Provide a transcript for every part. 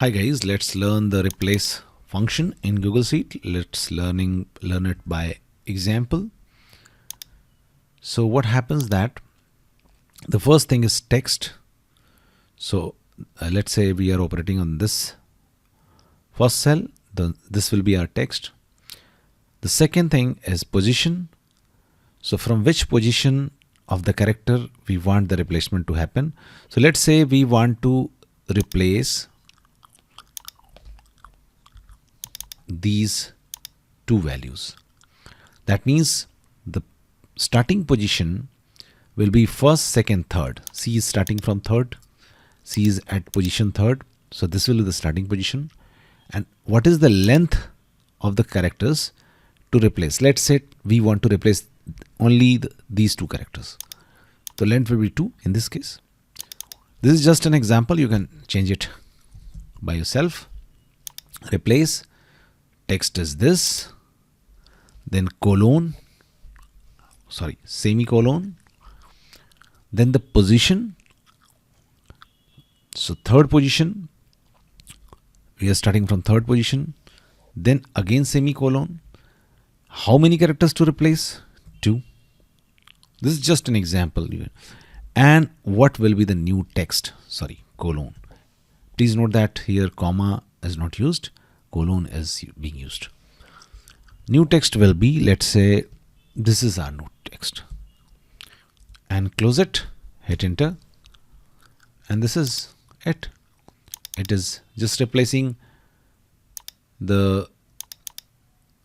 Hi guys, let's learn the replace function in Google Sheet. Let's learn it by example. So what happens that the first thing is text. So let's say we are operating on this first cell. This will be our text. The second thing is position. So from which position of the character we want the replacement to happen. So let's say we want to replace these two values. That means the starting position will be first, second, third. C is starting from third. C is at position third. So this will be the starting position. And what is the length of the characters to replace? Let's say we want to replace only these two characters. The length will be 2 in this case. This is just an example. You can change it by yourself. Replace text is this, then semicolon, then the position. So third position, we are starting from third position, then again semicolon. How many characters to replace? 2. This is just an example. And what will be the new text? Colon. Please note that here comma is not used. Colon is being used. New text will be, let's say this is our new text, and close it, hit enter, and this is it. It is just replacing the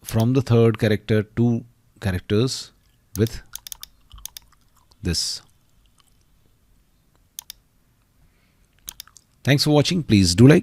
from the third character 2 characters with this. Thanks for watching. Please do like.